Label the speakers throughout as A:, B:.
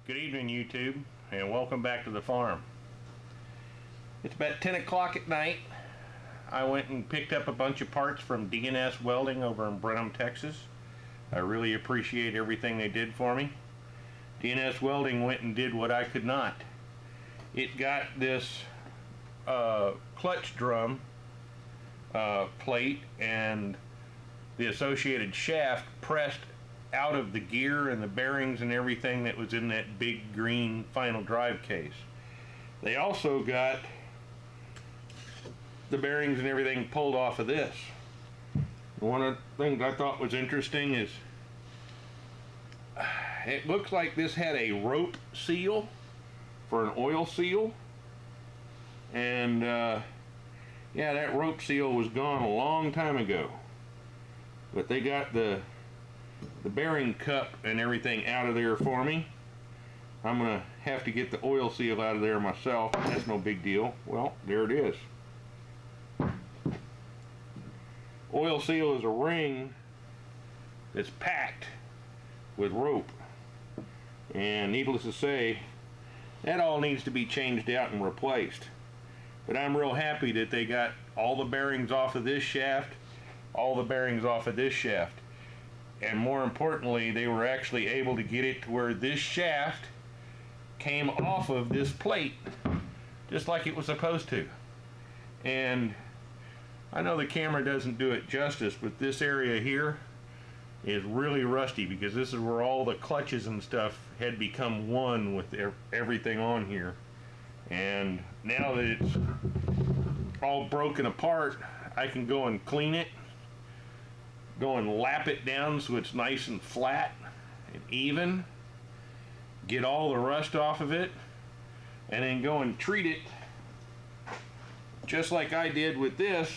A: Good evening, YouTube, and welcome back to the farm. It's about 10 o'clock at night. I went and picked up a bunch of parts from D&S Welding over in Brenham, Texas. I really appreciate everything they did for me. D&S Welding went and did what I could not. It got this clutch drum plate and the associated shaft pressed out of the gear and the bearings and everything that was in that big green final drive case. They also got the bearings and everything pulled off of this. One of the things I thought was interesting is it looks like this had a rope seal for an oil seal, and yeah, that rope seal was gone a long time ago, but they got the bearing cup and everything out of there for me. I'm gonna have to get the oil seal out of there myself. That's no big deal. Well, there it is. Oil seal is a ring that's packed with rope, and needless to say, that all needs to be changed out and replaced. But I'm real happy that they got all the bearings off of this shaft, all the bearings off of this shaft, and more importantly, they were actually able to get it to where this shaft came off of this plate just like it was supposed to. And I know the camera doesn't do it justice, but this area here is really rusty because this is where all the clutches and stuff had become one with everything on here. And now that it's all broken apart, I can go and clean it, go and lap it down so it's nice and flat and even, get all the rust off of it, and then go and treat it just like I did with this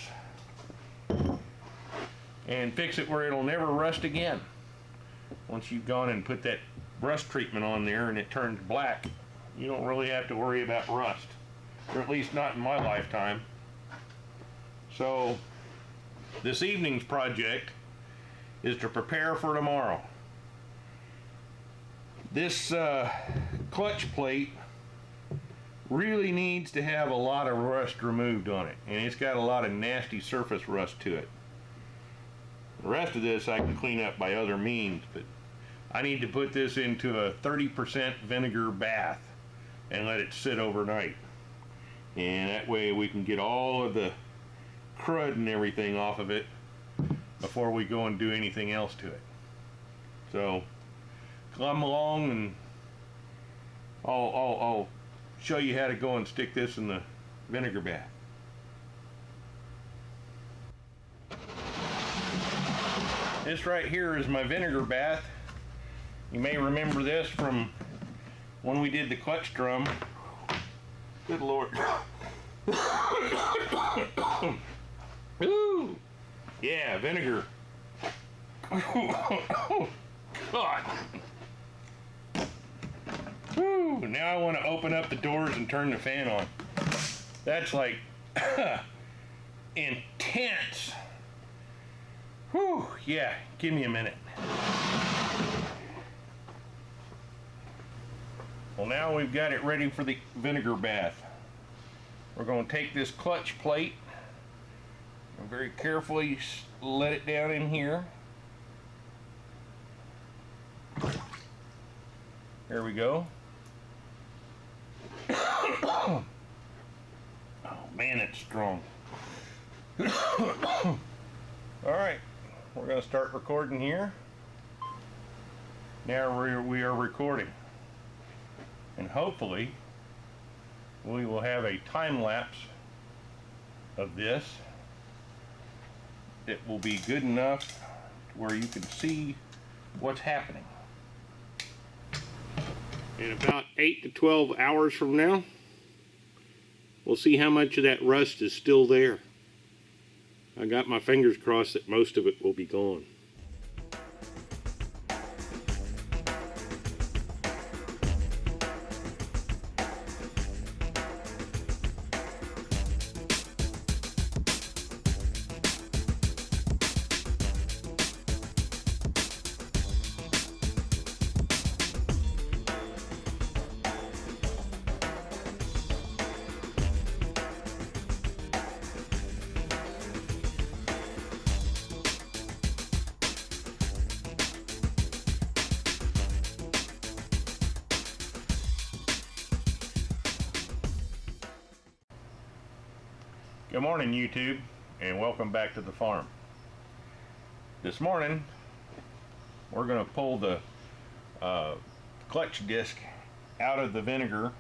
A: and fix it where it'll never rust again. Once you've gone and put that rust treatment on there and it turns black, you don't really have to worry about rust, or at least not in my lifetime. So this evening's project is to prepare for tomorrow. This clutch plate really needs to have a lot of rust removed on it, and it's got a lot of nasty surface rust to it. The rest of this I can clean up by other means, but I need to put this into a 30% vinegar bath and let it sit overnight, and that way we can get all of the crud and everything off of it before we go and do anything else to it. So come along and I'll show you how to go and stick this in the vinegar bath. This right here is my vinegar bath. You may remember this from when we did the clutch drum. Good Lord. Ooh. Yeah, vinegar. Oh, God. Whew. Now I want to open up the doors and turn the fan on. That's like intense. Whew. Yeah, give me a minute. Well, now we've got it ready for the vinegar bath. We're going to take this clutch plate and very carefully let it down in here. There we go. Oh man, it's strong. All right, we're going to start recording here. Now we are recording, and hopefully we will have a time lapse of this that will be good enough where you can see what's happening. In about 8 to 12 hours from now, we'll see how much of that rust is still there. I got my fingers crossed that most of it will be gone. Good morning, YouTube, and welcome back to the farm. This morning we're going to pull the clutch disc out of the vinegar.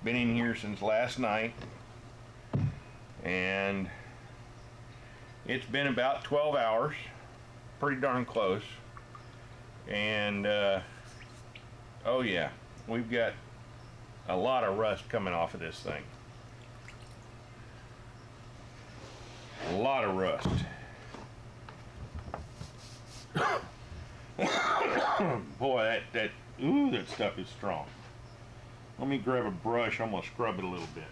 A: Been in here since last night, and it's been about 12 hours, pretty darn close. And oh yeah, we've got a lot of rust coming off of this thing. A lot of rust. Boy, that stuff is strong. Let me grab a brush. I'm gonna scrub it a little bit.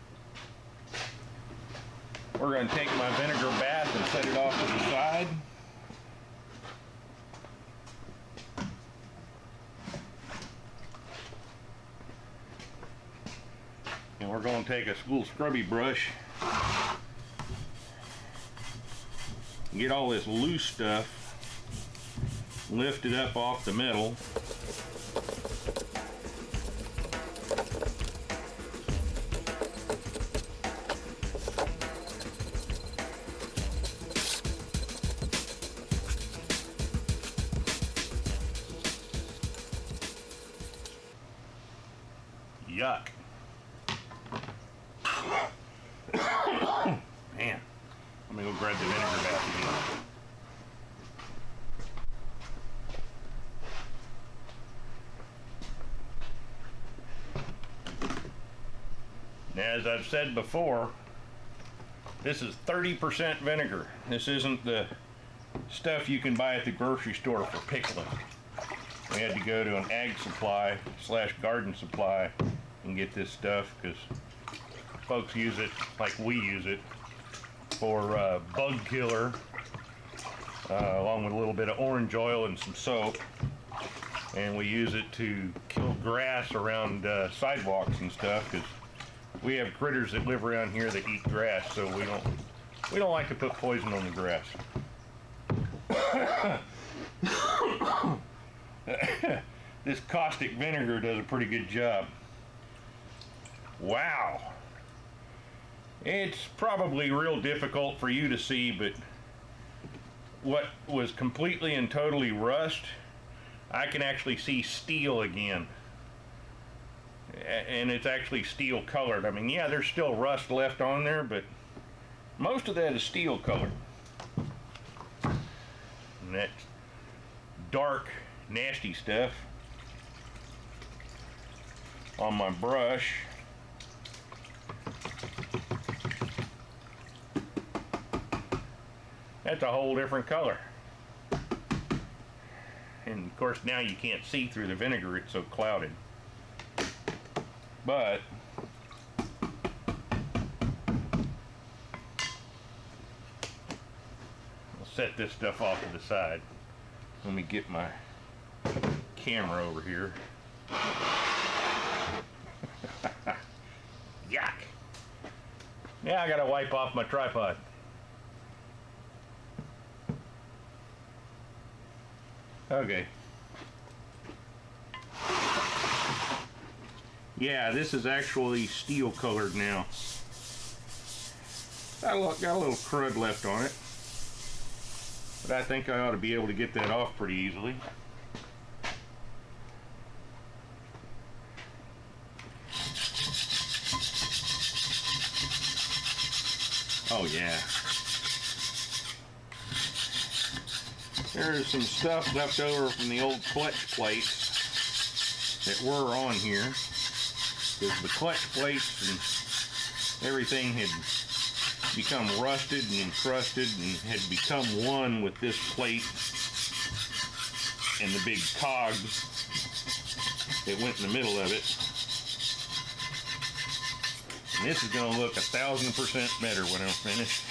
A: We're gonna take my vinegar bath and set it off to the side. And we're gonna take a little scrubby brush, get all this loose stuff lifted up off the metal. Yuck. Man, let me go grab the vinegar bath again. Now, as I've said before, this is 30% vinegar. This isn't the stuff you can buy at the grocery store for pickling. We had to go to an ag supply / garden supply and get this stuff because folks use it like we use it for bug killer, along with a little bit of orange oil and some soap. And we use it to kill grass around sidewalks and stuff, because we have critters that live around here that eat grass, so we don't like to put poison on the grass. This caustic vinegar does a pretty good job. Wow. It's probably real difficult for you to see, but what was completely and totally rust, I can actually see steel again. And it's actually steel colored. I mean, yeah, there's still rust left on there, but most of that is steel colored. And that dark, nasty stuff on my brush. That's a whole different color. And of course now you can't see through the vinegar, it's so clouded. But I'll set this stuff off to the side. Let me get my camera over here. Yuck. Now I gotta wipe off my tripod. Okay. Yeah, this is actually steel colored now. Got a little crud left on it, but I think I ought to be able to get that off pretty easily. Oh yeah. There's some stuff left over from the old clutch plates that were on here, because the clutch plates and everything had become rusted and encrusted and had become one with this plate and the big cog that went in the middle of it. And this is going to look 1,000% better when I'm finished.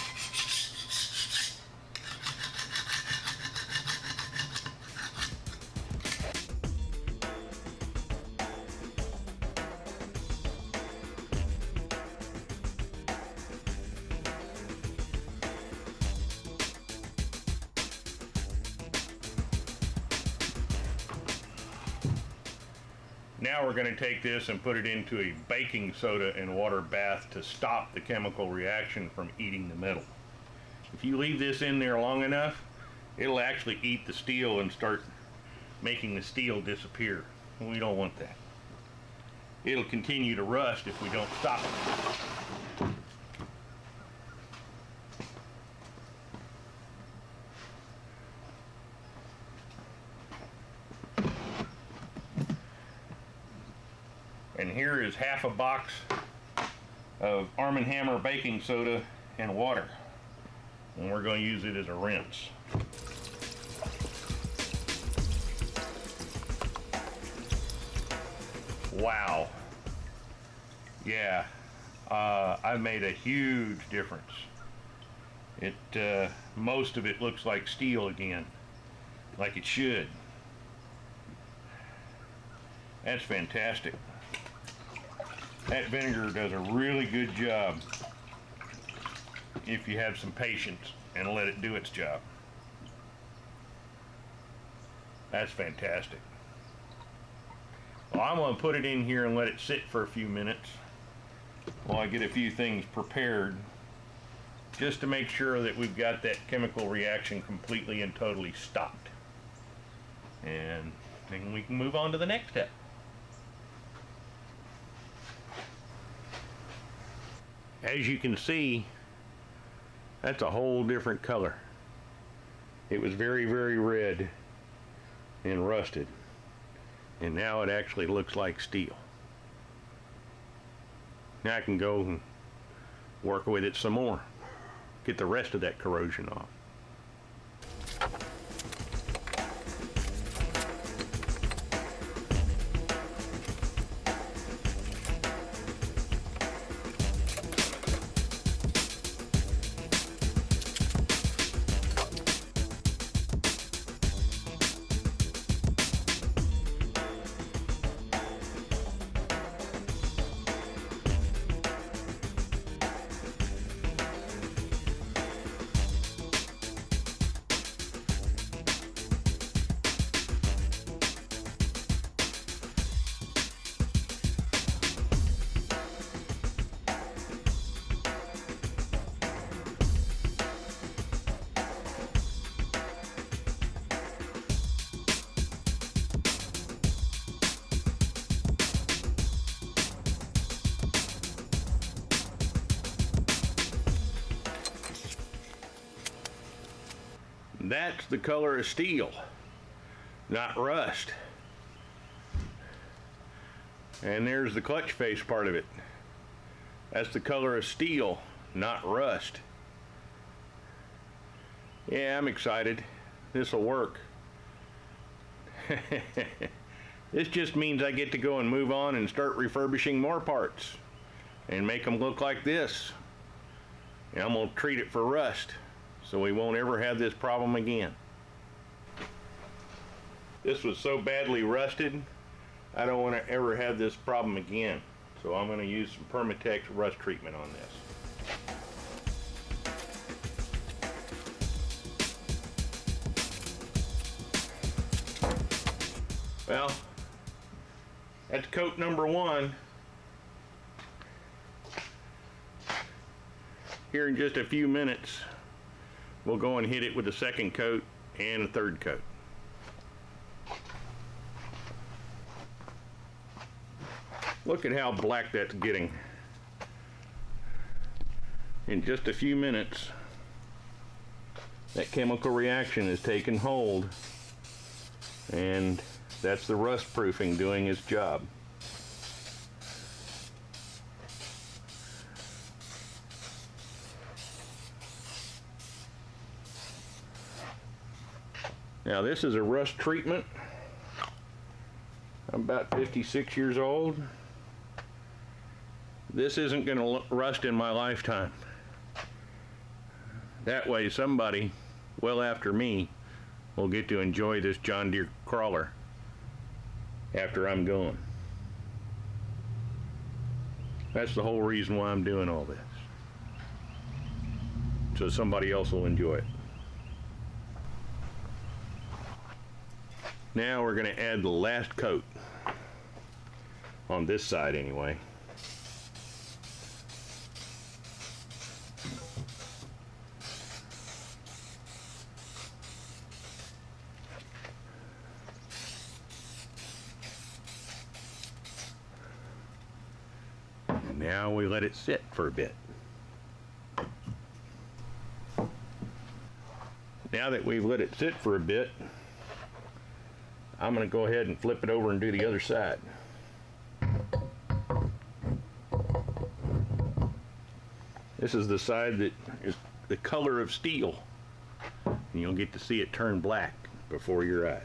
A: Now we're going to take this and put it into a baking soda and water bath to stop the chemical reaction from eating the metal. If you leave this in there long enough, it'll actually eat the steel and start making the steel disappear. We don't want that. It'll continue to rust if we don't stop it. And here is half a box of Arm & Hammer baking soda and water. And we're going to use it as a rinse. Wow. Yeah, I've made a huge difference. Most of it looks like steel again, like it should. That's fantastic. That vinegar does a really good job if you have some patience and let it do its job. That's fantastic. Well, I'm going to put it in here and let it sit for a few minutes while I get a few things prepared, just to make sure that we've got that chemical reaction completely and totally stopped. And then we can move on to the next step. As you can see, that's a whole different color. It was very, very red and rusted. And now it actually looks like steel. Now I can go and work with it some more, get the rest of that corrosion off. That's the color of steel, not rust. And there's the clutch face part of it. That's the color of steel, not rust. Yeah, I'm excited. This will work. This just means I get to go and move on and start refurbishing more parts and make them look like this. And I'm going to treat it for rust, so we won't ever have this problem again. This was so badly rusted, I don't want to ever have this problem again. So I'm going to use some Permatex rust treatment on this. Well, that's coat number 1. Here in just a few minutes, we'll go and hit it with a second coat and a third coat. Look at how black that's getting. In just a few minutes, that chemical reaction is taking hold, and that's the rust proofing doing its job. Now this is a rust treatment. I'm about 56 years old. This isn't going to rust in my lifetime. That way somebody well after me will get to enjoy this John Deere crawler after I'm gone. That's the whole reason why I'm doing all this. So somebody else will enjoy it. Now we're going to add the last coat. on this side anyway. Now we let it sit for a bit. Now that we've let it sit for a bit, I'm going to go ahead and flip it over and do the other side. This is the side that is the color of steel, and you'll get to see it turn black before your eyes.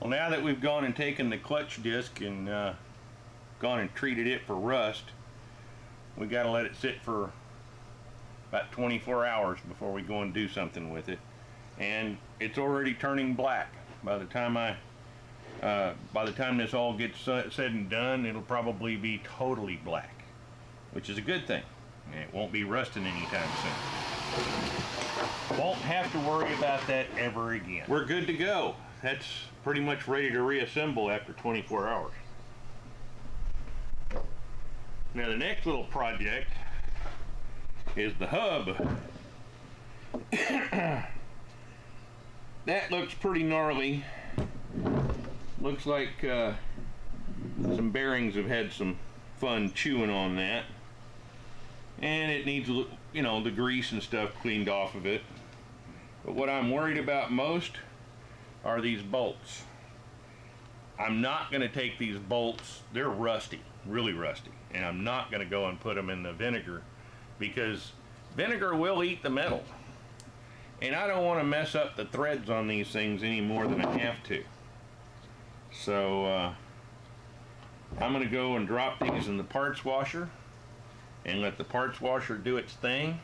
A: Well, now that we've gone and taken the clutch disc and gone and treated it for rust, we got to let it sit for about 24 hours before we go and do something with it. And it's already turning black. By the time this all gets said and done, it'll probably be totally black, which is a good thing. It won't be rusting anytime soon. Won't have to worry about that ever again. We're good to go. That's pretty much ready to reassemble after 24 hours. Now the next little project is the hub. That looks pretty gnarly. Looks like some bearings have had some fun chewing on that. And it needs, you know, the grease and stuff cleaned off of it. But what I'm worried about most are these bolts. I'm not going to take these bolts, they're rusty, really rusty, and I'm not going to go and put them in the vinegar because vinegar will eat the metal. And I don't want to mess up the threads on these things any more than I have to. So I'm going to go and drop these in the parts washer and let the parts washer do its thing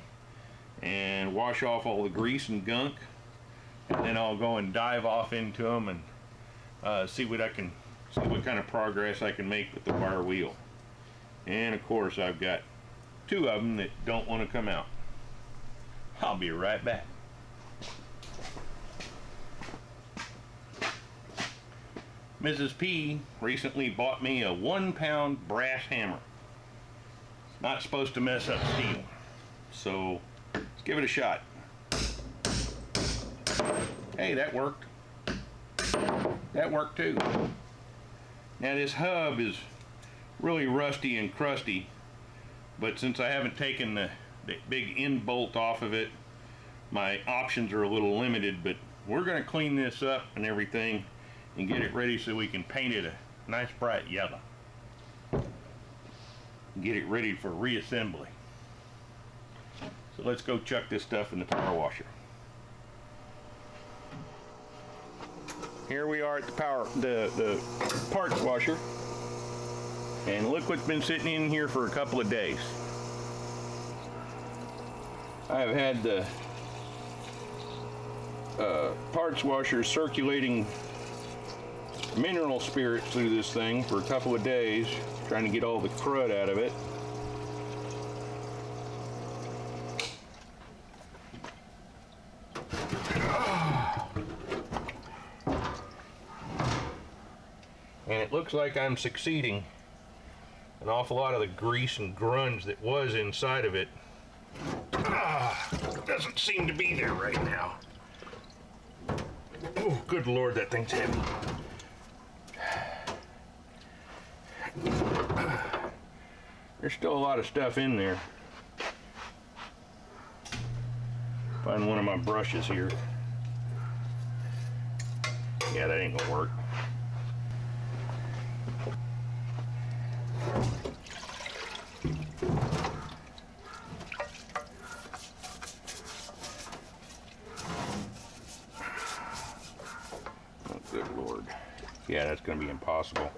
A: and wash off all the grease and gunk. And then I'll go and dive off into them and see what kind of progress I can make with the bar wheel. And of course I've got two of them that don't want to come out. I'll be right back. Mrs. P recently bought me a 1-pound brass hammer. Not supposed to mess up steel. So let's give it a shot. Hey, that worked. That worked too. Now this hub is really rusty and crusty, but since I haven't taken the big end bolt off of it, my options are a little limited, but we're going to clean this up and everything and get it ready so we can paint it a nice bright yellow. Get it ready for reassembly. So let's go chuck this stuff in the power washer. Here we are at the parts washer, and look what's been sitting in here for a couple of days. I've had the parts washer circulating mineral spirits through this thing for a couple of days, trying to get all the crud out of it. And it looks like I'm succeeding. An awful lot of the grease and grunge that was inside of it doesn't seem to be there right now. Oh, good Lord, that thing's heavy. There's still a lot of stuff in there. Find one of my brushes here. Yeah, that ain't gonna work. Oh, good Lord. Yeah, that's gonna be impossible.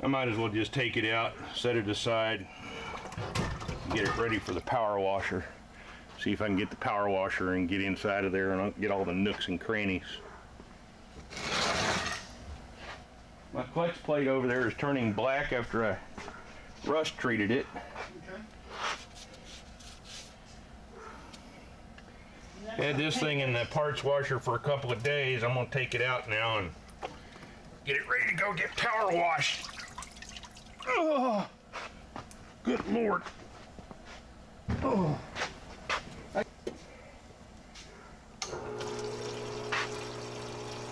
A: I might as well just take it out, set it aside, get it ready for the power washer. See if I can get the power washer and get inside of there and get all the nooks and crannies. My clutch plate over there is turning black after I rust treated it. Okay. Had this thing in the parts washer for a couple of days. I'm gonna take it out now and get it ready to go get power washed. Oh, good Lord. Oh.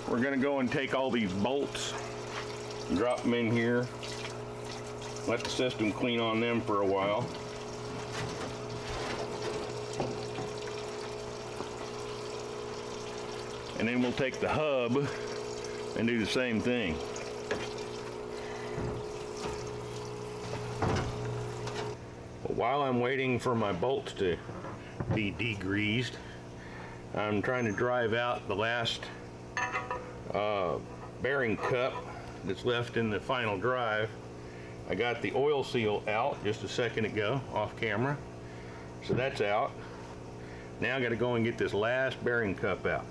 A: We're gonna go and take all these bolts, drop them in here, let the system clean on them for a while. And then we'll take the hub and do the same thing. But while I'm waiting for my bolts to be degreased, I'm trying to drive out the last bearing cup that's left in the final drive. I got the oil seal out just a second ago off camera, so that's out. Now I got to go and get this last bearing cup out.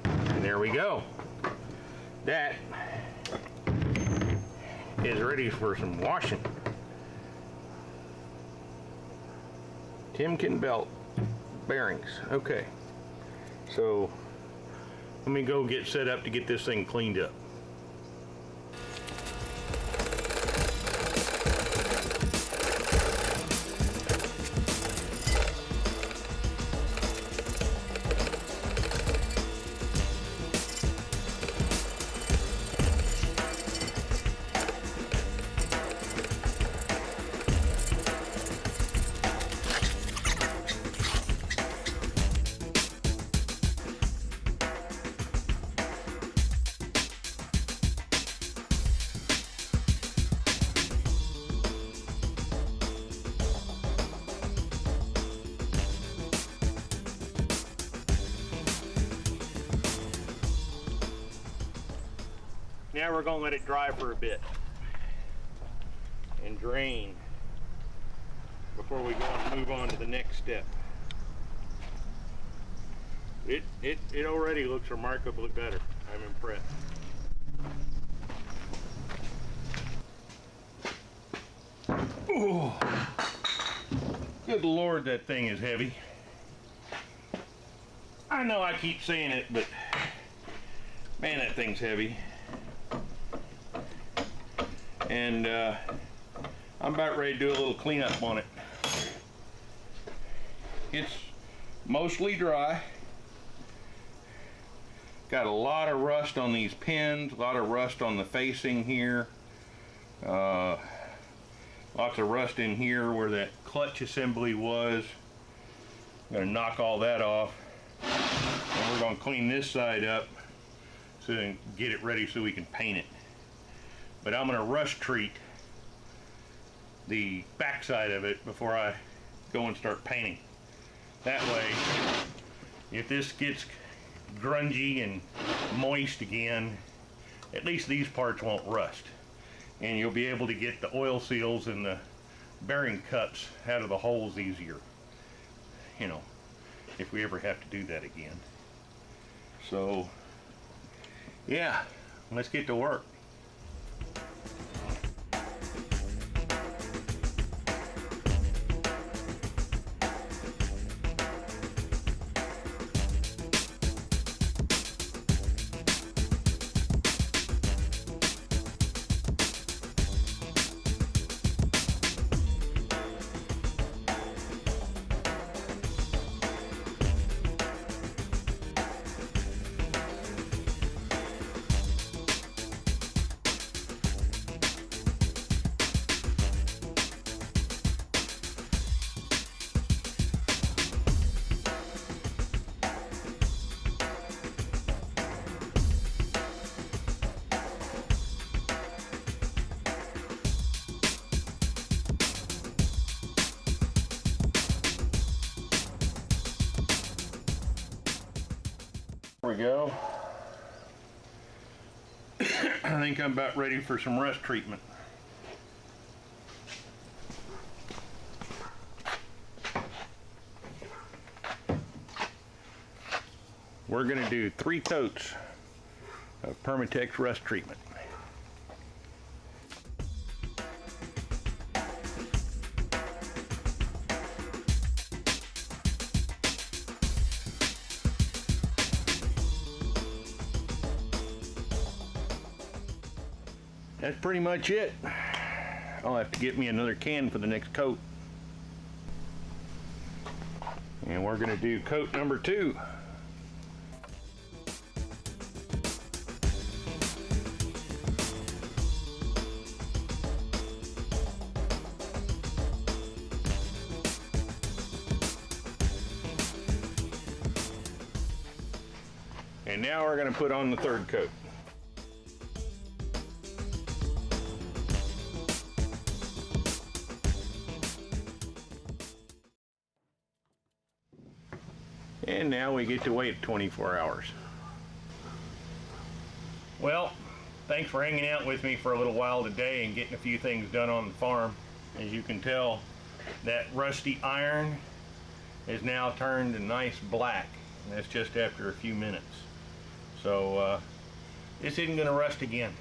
A: And there we go. That is ready for some washing. Timken belt bearings. Okay, so let me go get set up to get this thing cleaned up. Now we're going to let it dry for a bit and drain before we go and move on to the next step. It already looks remarkably better. I'm impressed. Oh, good Lord, that thing is heavy. I know I keep saying it, but man, that thing's heavy. And I'm about ready to do a little cleanup on it. It's mostly dry. Got a lot of rust on these pins, a lot of rust on the facing here. Lots of rust in here where that clutch assembly was. I'm gonna knock all that off. And we're gonna clean this side up so we can get it ready so we can paint it. But I'm gonna rust treat the backside of it before I go and start painting. That way, if this gets grungy and moist again, at least these parts won't rust. And you'll be able to get the oil seals and the bearing cups out of the holes easier. You know, if we ever have to do that again. So, yeah, let's get to work. There we go. I think I'm about ready for some rust treatment. we're going to do 3 coats of Permatex rust treatment. That's pretty much it. I'll have to get me another can for the next coat. And we're going to do coat number 2. And now we're going to put on the 3rd coat. And now we get to wait 24 hours. Well, thanks for hanging out with me for a little while today and getting a few things done on the farm. As you can tell, that rusty iron is now turned a nice black. And that's just after a few minutes. So this isn't going to rust again,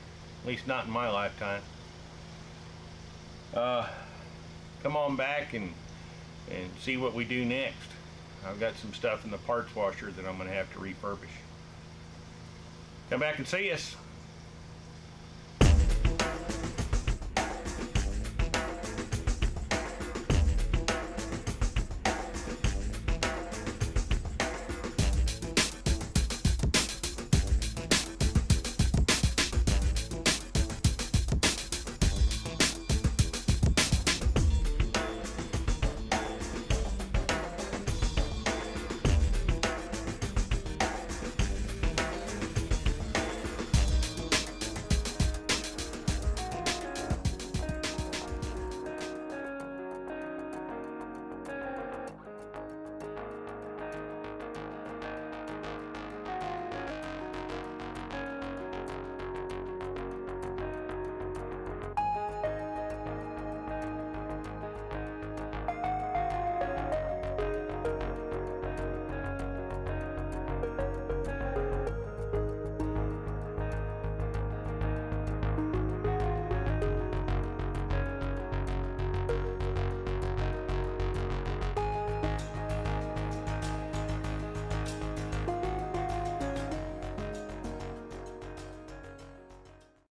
A: at least not in my lifetime. Come on back and see what we do next. I've got some stuff in the parts washer that I'm going to have to refurbish. Come back and see us.